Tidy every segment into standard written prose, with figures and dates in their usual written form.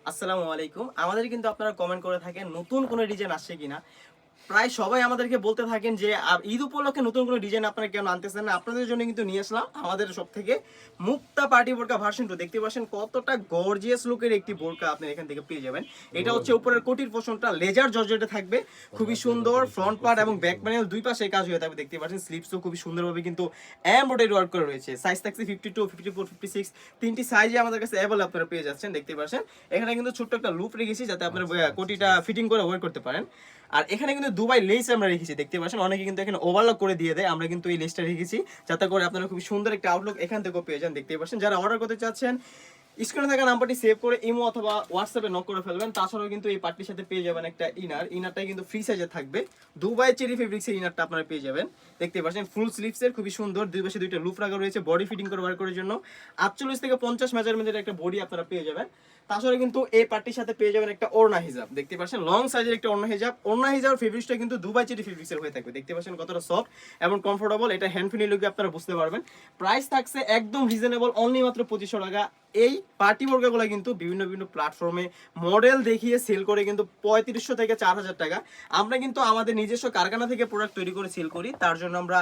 আসসালামু আলাইকুম। আমাদের কিন্তু আপনারা কমেন্ট করে থাকেন নতুন কোনো ডিজাইন আসছে কিনা। প্রায় সবাই আমাদেরকে বলতে থাকেন যে ঈদ উপলক্ষে নতুন কোনো ডিজাইন আপনারা কেন আনতেছেন না? আপনাদের জন্য কিন্তু নিয়ে আসলাম আমাদের সবথেকে মুক্তা পার্টি বোরকা ভার্সন 2। দেখতে পাচ্ছেন কতটা গর্জিয়াস লুকের একটি বোরকা আপনি এখান থেকে পেয়ে যাবেন। এটা হচ্ছে উপরের কোটির পোরশনটা লেজার জর্জেটে থাকবে। খুবই সুন্দর ফ্রন্ট পার্ট এবং ব্যাক প্যানেল দুই পাশে কাজ হয়ে থাকবে। দেখতে পাচ্ছেন স্লিপসও খুবই সুন্দরভাবে কিন্তু এমব্রয়ডারি ওয়ার্ক করা রয়েছে। সাইজ থাকছে 52, 54, 56 তিনটি সাইজে আমাদের কাছে अवेलेबल আপনারা পেয়ে যাচ্ছেন। দেখতে পাচ্ছেন এখানে কিন্তু ছোট্ট একটা লুপ রেখেছি যাতে আপনারা কোটিটা ফিটিং করে ওয়ার করতে পারেন। আর এখানে কিন্তু দুবাই লেস আমরা রেখেছি। দেখতে পাচ্ছেন অনেকে কিন্তু এখানে ওভারলক করে দিয়ে দেয়, আমরা কিন্তু এই লেসটা রেখেছি যাতে করে আপনারা খুব সুন্দর একটা আউটলুক এখান থেকেও পেয়ে যান। দেখতে পাচ্ছেন যারা অর্ডার করতে চাচ্ছেন স্ক্রিনে থাকা নাম্বারটি সেভ করে ইমো অথবা হোয়াটসঅ্যাপে নক করে ফেলবেন। তাছাড়াও কিন্তু এই পার্টির সাথে পেয়ে যাবেন একটা ইনারটাই কিন্তু ফ্রি সাইজে থাকবে। দুবাই চেরি ফেব্রিক্সের ইনারটা আপনারা পেয়ে যাবেন। দেখতে পাচ্ছেন ফুল স্লিভসের খুবই সুন্দর, দুই পাশে দুইটা লুপ রাখা রয়েছে বডি ফিটিং করে ওয়ার করার জন্য। 48 থেকে 50 মেজারমেন্টের একটা বডি আপনারা পেয়ে যাবেন। তাছাড়া কিন্তু এই পার্টির সাথে পেয়ে যাবেন একটা ওড়না হিজাব। দেখতে পাচ্ছেন লং সাইজের একটা ওড়না হিজাব ফেব্রিক্সটা কিন্তু দুবাই চেরি ফেব্রিক্সের হয়ে থাকবে। দেখতে পাচ্ছেন কতটা সফট এবং কমফোর্টেবল, এটা হ্যান্ড ফিনিং লুকে আপনারা বুঝতে পারবেন। প্রাইস থাকছে একদম রিজনেবল, অনলি মাত্র 2500 টাকা। এই পার্টি বোরকাগুলো কিন্তু বিভিন্ন প্ল্যাটফর্মে মডেল দেখিয়ে সেল করে কিন্তু 3500 থেকে 4000 টাকা। আমরা কিন্তু আমাদের নিজস্ব কারখানা থেকে প্রোডাক্ট তৈরি করে সেল করি, তার জন্য আমরা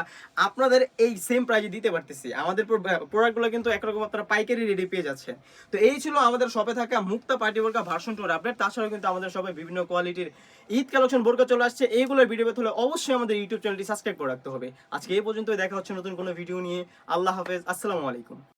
আপনাদের এই সেম প্রাইসে দিতে পারতেছি। আমাদের প্রোডাক্টগুলো কিন্তু একরকম আপনারা পাইকারি রেডি পেয়ে যাচ্ছে। তো এই ছিল আমাদের শপে থাকা মুক্তা পার্টি বোরকা ভার্সন 2 আপডেট। তাছাড়াও কিন্তু আমাদের শপে বিভিন্ন কোয়ালিটির ঈদ কালেকশন বোরকা চলে আসছে। এইগুলোর ভিডিও পেতে হলে অবশ্যই আমাদের ইউটিউব চ্যানেলটি সাবস্ক্রাইব করে রাখতে হবে। আজকে এই পর্যন্তই, দেখা হচ্ছে নতুন কোনো ভিডিও নিয়ে। আল্লাহ হাফেজ, আসসালামু আলাইকুম।